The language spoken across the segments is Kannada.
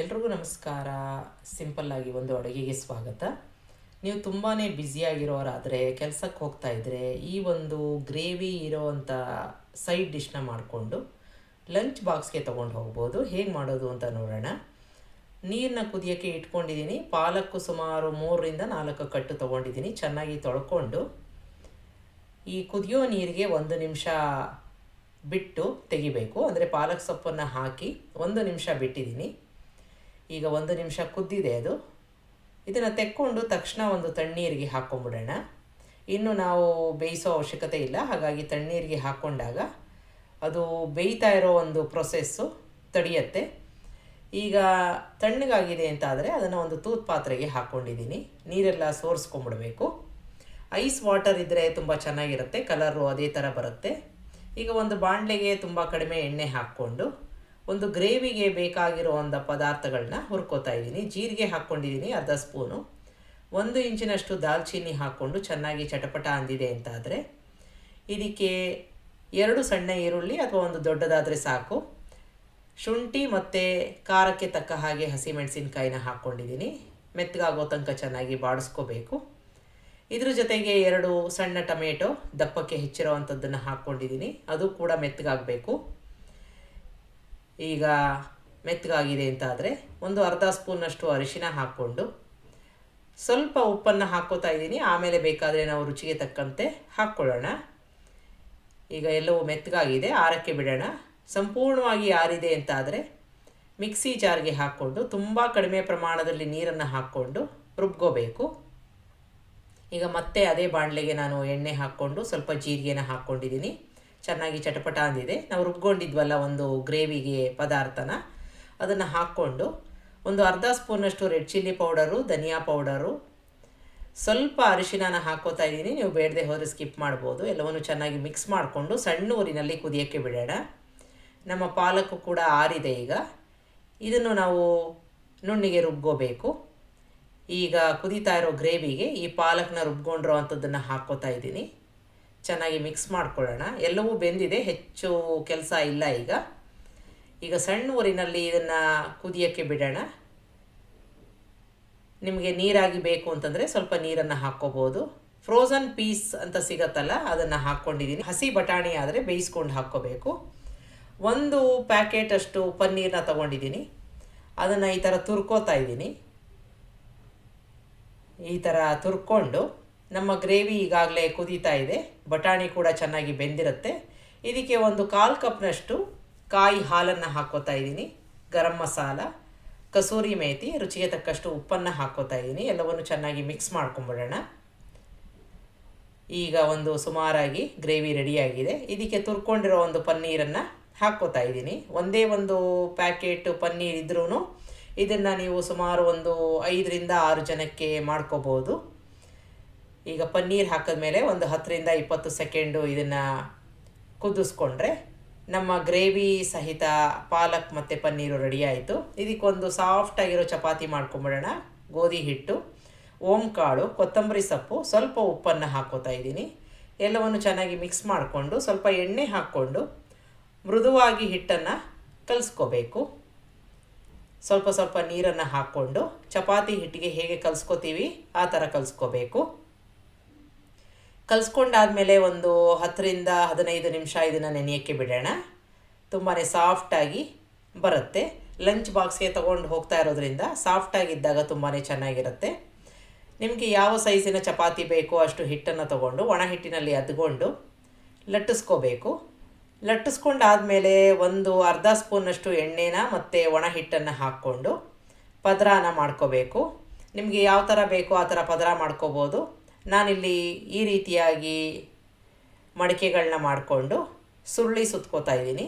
ಎಲ್ರಿಗೂ ನಮಸ್ಕಾರ. ಸಿಂಪಲ್ಲಾಗಿ ಒಂದು ಅಡುಗೆಗೆ ಸ್ವಾಗತ. ನೀವು ತುಂಬಾ ಬ್ಯುಸಿಯಾಗಿರೋರಾದರೆ, ಕೆಲಸಕ್ಕೆ ಹೋಗ್ತಾ ಇದ್ದರೆ, ಈ ಒಂದು ಗ್ರೇವಿ ಇರೋವಂಥ ಸೈಡ್ ಡಿಶ್ನ ಮಾಡಿಕೊಂಡು ಲಂಚ್ ಬಾಕ್ಸ್ಗೆ ತೊಗೊಂಡು ಹೋಗ್ಬೋದು. ಹೇಗೆ ಮಾಡೋದು ಅಂತ ನೋಡೋಣ. ನೀರನ್ನ ಕುದಿಯೋಕ್ಕೆ ಇಟ್ಕೊಂಡಿದ್ದೀನಿ. ಪಾಲಕ್ಕು ಸುಮಾರು 3-4 ಕಟ್ಟು ತೊಗೊಂಡಿದ್ದೀನಿ. ಚೆನ್ನಾಗಿ ತೊಳ್ಕೊಂಡು ಈ ಕುದಿಯೋ ನೀರಿಗೆ 1 ನಿಮಿಷ ಬಿಟ್ಟು ತೆಗಿಬೇಕು. ಅಂದರೆ ಪಾಲಕ್ ಸೊಪ್ಪನ್ನು ಹಾಕಿ 1 ನಿಮಿಷ ಬಿಟ್ಟಿದ್ದೀನಿ. ಈಗ 1 ನಿಮಿಷ ಕುದ್ದಿದೆ ಅದು. ಇದನ್ನು ತೆಕ್ಕೊಂಡು ತಕ್ಷಣ ಒಂದು ತಣ್ಣೀರಿಗೆ ಹಾಕ್ಕೊಂಬಿಡೋಣ. ಇನ್ನು ನಾವು ಬೇಯಿಸೋ ಅವಶ್ಯಕತೆ ಇಲ್ಲ. ಹಾಗಾಗಿ ತಣ್ಣೀರಿಗೆ ಹಾಕ್ಕೊಂಡಾಗ ಅದು ಬೇಯ್ತಾ ಇರೋ ಒಂದು ಪ್ರೊಸೆಸ್ಸು ತಡೆಯುತ್ತೆ. ಈಗ ತಣ್ಣಗಾಗಿದೆ ಅಂತಾದರೆ ಅದನ್ನು ಒಂದು ತೂತ್ ಪಾತ್ರೆಗೆ ಹಾಕ್ಕೊಂಡಿದ್ದೀನಿ. ನೀರೆಲ್ಲ ಸೋರಿಸ್ಕೊಂಬಿಡಬೇಕು. ಐಸ್ ವಾಟರ್ ಇದ್ದರೆ ತುಂಬ ಚೆನ್ನಾಗಿರುತ್ತೆ, ಕಲರು ಅದೇ ಥರ ಬರುತ್ತೆ. ಈಗ ಒಂದು ಬಾಣಲೆಗೆ ತುಂಬ ಕಡಿಮೆ ಎಣ್ಣೆ ಹಾಕ್ಕೊಂಡು ಒಂದು ಗ್ರೇವಿಗೆ ಬೇಕಾಗಿರೋ ಒಂದು ಪದಾರ್ಥಗಳನ್ನ ಹುರ್ಕೋತಾ ಇದ್ದೀನಿ. ಜೀರಿಗೆ ಹಾಕ್ಕೊಂಡಿದ್ದೀನಿ ಅರ್ಧ ಸ್ಪೂನು. 1 ಇಂಚಿನಷ್ಟು ದಾಲ್ಚಿನ್ನಿ ಹಾಕ್ಕೊಂಡು ಚೆನ್ನಾಗಿ ಚಟಪಟ ಅಂದಿದೆ ಅಂತಾದರೆ ಇದಕ್ಕೆ 2 ಸಣ್ಣ ಈರುಳ್ಳಿ ಅಥವಾ ಒಂದು ದೊಡ್ಡದಾದರೆ ಸಾಕು. ಶುಂಠಿ ಮತ್ತು ಖಾರಕ್ಕೆ ತಕ್ಕ ಹಾಗೆ ಹಸಿಮೆಣಸಿನ್ಕಾಯಿನ ಹಾಕ್ಕೊಂಡಿದ್ದೀನಿ. ಮೆತ್ತಗಾಗೋ ತನಕ ಚೆನ್ನಾಗಿ ಬಾಡಿಸ್ಕೋಬೇಕು. ಇದ್ರ ಜೊತೆಗೆ 2 ಸಣ್ಣ ಟೊಮೆಟೊ ದಪ್ಪಕ್ಕೆ ಹೆಚ್ಚಿರೋ ಅಂಥದ್ದನ್ನು ಹಾಕ್ಕೊಂಡಿದ್ದೀನಿ. ಅದು ಕೂಡ ಮೆತ್ತಗಾಗಬೇಕು. ಈಗ ಮೆತ್ತಗಾಗಿದೆ ಅಂತಾದರೆ ಒಂದು ಅರ್ಧ ಸ್ಪೂನಷ್ಟು ಅರಿಶಿನ ಹಾಕ್ಕೊಂಡು ಸ್ವಲ್ಪ ಉಪ್ಪನ್ನು ಹಾಕ್ಕೋತಾ ಇದ್ದೀನಿ. ಆಮೇಲೆ ಬೇಕಾದರೆ ನಾವು ರುಚಿಗೆ ತಕ್ಕಂತೆ ಹಾಕ್ಕೊಳ್ಳೋಣ. ಈಗ ಎಲ್ಲವೂ ಮೆತ್ತಗಾಗಿದೆ, ಆರಕ್ಕೆ ಬಿಡೋಣ. ಸಂಪೂರ್ಣವಾಗಿ ಆರಿದೆ ಅಂತಾದರೆ ಮಿಕ್ಸಿ ಜಾರ್ಗೆ ಹಾಕ್ಕೊಂಡು ತುಂಬ ಕಡಿಮೆ ಪ್ರಮಾಣದಲ್ಲಿ ನೀರನ್ನು ಹಾಕ್ಕೊಂಡು ರುಬ್ಕೋಬೇಕು. ಈಗ ಮತ್ತೆ ಅದೇ ಬಾಣಲೆಗೆ ನಾನು ಎಣ್ಣೆ ಹಾಕ್ಕೊಂಡು ಸ್ವಲ್ಪ ಜೀರಿಗೆನ ಹಾಕ್ಕೊಂಡಿದ್ದೀನಿ. ಚೆನ್ನಾಗಿ ಚಟಪಟ ಅಂದಿದೆ. ನಾವು ರುಬ್ಕೊಂಡಿದ್ವಲ್ಲ ಒಂದು ಗ್ರೇವಿಗೆ ಪದಾರ್ಥನ, ಅದನ್ನು ಹಾಕ್ಕೊಂಡು ಒಂದು ಅರ್ಧ ಸ್ಪೂನಷ್ಟು ರೆಡ್ ಚಿಲ್ಲಿ ಪೌಡರು, ಧನಿಯಾ ಪೌಡರು, ಸ್ವಲ್ಪ ಅರಿಶಿನ ಹಾಕ್ಕೋತಾ ಇದ್ದೀನಿ. ನೀವು ಬೇಡದೆ ಹೋದರೆ ಸ್ಕಿಪ್ ಮಾಡ್ಬೋದು. ಎಲ್ಲವನ್ನು ಚೆನ್ನಾಗಿ ಮಿಕ್ಸ್ ಮಾಡಿಕೊಂಡು ಸಣ್ಣ ಊರಿನಲ್ಲಿ ಕುದಿಯೋಕ್ಕೆ ಬಿಡೋಣ. ನಮ್ಮ ಪಾಲಕ್ಕು ಕೂಡ ಆರಿದೆ. ಈಗ ಇದನ್ನು ನಾವು ನುಣ್ಣಿಗೆ ರುಬ್ಕೋಬೇಕು. ಈಗ ಕುದೀತಾ ಇರೋ ಗ್ರೇವಿಗೆ ಈ ಪಾಲಕ್ನ ರುಬ್ಕೊಂಡಿರೋ ಅಂಥದ್ದನ್ನು ಹಾಕ್ಕೋತಾ ಇದ್ದೀನಿ. ಚೆನ್ನಾಗಿ ಮಿಕ್ಸ್ ಮಾಡ್ಕೊಳ್ಳೋಣ. ಎಲ್ಲವೂ ಬೆಂದಿದೆ, ಹೆಚ್ಚು ಕೆಲಸ ಇಲ್ಲ. ಈಗ ಸಣ್ಣ ಊರಿನಲ್ಲಿ ಇದನ್ನು ಕುದಿಯೋಕ್ಕೆ ಬಿಡೋಣ. ನಿಮಗೆ ನೀರಾಗಿ ಬೇಕು ಅಂತಂದರೆ ಸ್ವಲ್ಪ ನೀರನ್ನು ಹಾಕ್ಕೋಬೋದು. ಫ್ರೋಝನ್ ಪೀಸ್ ಅಂತ ಸಿಗತ್ತಲ್ಲ, ಅದನ್ನು ಹಾಕ್ಕೊಂಡಿದ್ದೀನಿ. ಹಸಿ ಬಟಾಣಿ ಆದರೆ ಬೇಯಿಸ್ಕೊಂಡು ಹಾಕ್ಕೋಬೇಕು. 1 ಪ್ಯಾಕೆಟಷ್ಟು ಪನ್ನೀರನ್ನ ತೊಗೊಂಡಿದ್ದೀನಿ. ಅದನ್ನು ಈ ಥರ ತುರ್ಕೋತಾ ಇದ್ದೀನಿ. ಈ ಥರ ತುರ್ಕೊಂಡು ನಮ್ಮ ಗ್ರೇವಿ ಈಗಾಗಲೇ ಕುದೀತಾ ಇದೆ. ಬಟಾಣಿ ಕೂಡ ಚೆನ್ನಾಗಿ ಬೆಂದಿರುತ್ತೆ. ಇದಕ್ಕೆ ಒಂದು 1/4 ಕಪ್ನಷ್ಟು ಕಾಯಿ ಹಾಲನ್ನು ಹಾಕ್ಕೋತಾ ಇದ್ದೀನಿ. ಗರಂ ಮಸಾಲ, ಕಸೂರಿ ಮೇಥಿ, ರುಚಿಗೆ ತಕ್ಕಷ್ಟು ಉಪ್ಪನ್ನು ಹಾಕ್ಕೋತಾ ಇದ್ದೀನಿ. ಎಲ್ಲವನ್ನು ಚೆನ್ನಾಗಿ ಮಿಕ್ಸ್ ಮಾಡ್ಕೊಂಬಿಡೋಣ. ಈಗ ಒಂದು ಸುಮಾರಾಗಿ ಗ್ರೇವಿ ರೆಡಿಯಾಗಿದೆ. ಇದಕ್ಕೆ ತುರ್ಕೊಂಡಿರೋ ಒಂದು ಪನ್ನೀರನ್ನು ಹಾಕ್ಕೋತಾ ಇದ್ದೀನಿ. ಒಂದೇ ಒಂದು ಪ್ಯಾಕೆಟ್ ಪನ್ನೀರ್ ಇದ್ರೂ ಇದನ್ನು ನೀವು ಸುಮಾರು ಒಂದು 5-6 ಜನಕ್ಕೆ ಮಾಡ್ಕೋಬೋದು. ಈಗ ಪನ್ನೀರ್ ಹಾಕಿದ್ಮೇಲೆ ಒಂದು 10-20 ಸೆಕೆಂಡು ಇದನ್ನು ಕುದಿಸ್ಕೊಂಡ್ರೆ ನಮ್ಮ ಗ್ರೇವಿ ಸಹಿತ ಪಾಲಕ್ ಮತ್ತು ಪನ್ನೀರು ರೆಡಿ ಆಯಿತು. ಇದಕ್ಕೊಂದು ಸಾಫ್ಟಾಗಿರೋ ಚಪಾತಿ ಮಾಡ್ಕೊಂಬಿಡೋಣ. ಗೋಧಿ ಹಿಟ್ಟು, ಓಂಕಾಳು, ಕೊತ್ತಂಬರಿ ಸೊಪ್ಪು, ಸ್ವಲ್ಪ ಉಪ್ಪನ್ನು ಹಾಕ್ಕೋತಾ ಇದ್ದೀನಿ. ಎಲ್ಲವನ್ನು ಚೆನ್ನಾಗಿ ಮಿಕ್ಸ್ ಮಾಡಿಕೊಂಡು ಸ್ವಲ್ಪ ಎಣ್ಣೆ ಹಾಕ್ಕೊಂಡು ಮೃದುವಾಗಿ ಹಿಟ್ಟನ್ನು ಕಲಿಸ್ಕೋಬೇಕು. ಸ್ವಲ್ಪ ಸ್ವಲ್ಪ ನೀರನ್ನು ಹಾಕ್ಕೊಂಡು ಚಪಾತಿ ಹಿಟ್ಟಿಗೆ ಹೇಗೆ ಕಲಿಸ್ಕೋತೀವಿ ಆ ಥರ ಕಲಿಸ್ಕೋಬೇಕು. ಕಲಿಸ್ಕೊಂಡಾದಮೇಲೆ ಒಂದು 10-15 ನಿಮಿಷ ಇದನ್ನು ನೆನೆಯೋಕ್ಕೆ ಬಿಡೋಣ. ತುಂಬಾ ಸಾಫ್ಟಾಗಿ ಬರುತ್ತೆ. ಲಂಚ್ ಬಾಕ್ಸ್ಗೆ ತೊಗೊಂಡು ಹೋಗ್ತಾ ಇರೋದ್ರಿಂದ ಸಾಫ್ಟಾಗಿದ್ದಾಗ ತುಂಬಾ ಚೆನ್ನಾಗಿರುತ್ತೆ. ನಿಮಗೆ ಯಾವ ಸೈಜಿನ ಚಪಾತಿ ಬೇಕೋ ಅಷ್ಟು ಹಿಟ್ಟನ್ನು ತೊಗೊಂಡು ಒಣ ಹಿಟ್ಟಿನಲ್ಲಿ ಅದ್ಕೊಂಡು ಲಟ್ಟಿಸ್ಕೋಬೇಕು. ಲಟ್ಟಿಸ್ಕೊಂಡಾದಮೇಲೆ ಒಂದು ಅರ್ಧ ಸ್ಪೂನಷ್ಟು ಎಣ್ಣೆನ ಮತ್ತು ಒಣ ಹಿಟ್ಟನ್ನು ಹಾಕ್ಕೊಂಡು ಪದರಾನ ಮಾಡ್ಕೋಬೇಕು. ನಿಮಗೆ ಯಾವ ಥರ ಬೇಕೋ ಆ ಥರ ಪದರ ಮಾಡ್ಕೋಬೋದು. ನಾನಿಲ್ಲಿ ಈ ರೀತಿಯಾಗಿ ಮಡಿಕೆಗಳನ್ನ ಮಾಡಿಕೊಂಡು ಸುರುಳಿ ಸುತ್ಕೋತಾ ಇದ್ದೀನಿ.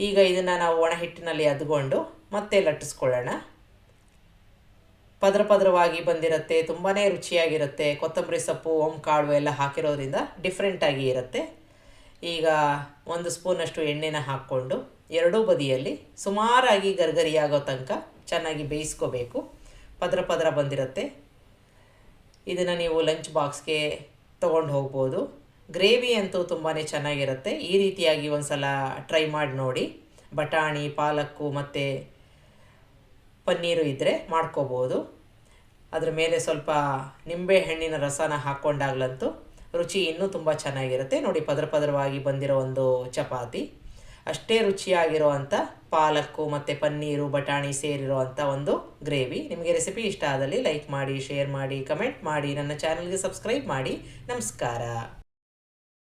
ಈಗ ಇದನ್ನು ನಾವು ಒಣ ಹಿಟ್ಟಿನಲ್ಲಿ ಅದ್ಕೊಂಡು ಮತ್ತೆ ಲಟ್ಟಿಸ್ಕೊಳ್ಳೋಣ. ಪದರವಾಗಿ ಬಂದಿರುತ್ತೆ, ತುಂಬಾ ರುಚಿಯಾಗಿರುತ್ತೆ. ಕೊತ್ತಂಬರಿ ಸೊಪ್ಪು, ಓಂಕಾಳು ಎಲ್ಲ ಹಾಕಿರೋದ್ರಿಂದ ಡಿಫ್ರೆಂಟಾಗಿ ಇರುತ್ತೆ. ಈಗ 1 ಸ್ಪೂನಷ್ಟು ಎಣ್ಣೆನ ಹಾಕ್ಕೊಂಡು ಎರಡೂ ಬದಿಯಲ್ಲಿ ಸುಮಾರಾಗಿ ಗರ್ಗರಿಯಾಗೋ ತನಕ ಚೆನ್ನಾಗಿ ಬೇಯಿಸ್ಕೋಬೇಕು. ಪದರ ಬಂದಿರುತ್ತೆ. ಇದನ್ನು ನೀವು ಲಂಚ್ ಬಾಕ್ಸ್ಗೆ ತೊಗೊಂಡು ಹೋಗ್ಬೋದು. ಗ್ರೇವಿ ಅಂತೂ ತುಂಬಾ ಚೆನ್ನಾಗಿರುತ್ತೆ. ಈ ರೀತಿಯಾಗಿ ಒಂದು ಸಲ ಟ್ರೈ ಮಾಡಿ ನೋಡಿ. ಬಟಾಣಿ, ಪಾಲಕ್ಕು ಮತ್ತು ಪನ್ನೀರು ಇದ್ದರೆ ಮಾಡ್ಕೋಬೋದು. ಅದ್ರ ಮೇಲೆ ಸ್ವಲ್ಪ ನಿಂಬೆ ಹಣ್ಣಿನ ರಸನ ಹಾಕ್ಕೊಂಡಾಗ್ಲಂತೂ ರುಚಿ ಇನ್ನೂ ತುಂಬ ಚೆನ್ನಾಗಿರುತ್ತೆ. ನೋಡಿ, ಪದರವಾಗಿ ಬಂದಿರೋ ಒಂದು ಚಪಾತಿ, ಅಷ್ಟೇ ರುಚಿಯಾಗಿರೋ ಅಂಥ ಪಾಲಕ್ಕು ಮತ್ತು ಪನ್ನೀರು ಬಟಾಣಿ ಸೇರಿರೋ ಅಂಥ ಒಂದು ಗ್ರೇವಿ. ನಿಮಗೆ ರೆಸಿಪಿ ಇಷ್ಟ ಆದಲ್ಲಿ ಲೈಕ್ ಮಾಡಿ, ಶೇರ್ ಮಾಡಿ, ಕಮೆಂಟ್ ಮಾಡಿ, ನನ್ನ ಚಾನಲ್ಗೆ ಸಬ್ಸ್ಕ್ರೈಬ್ ಮಾಡಿ. ನಮಸ್ಕಾರ.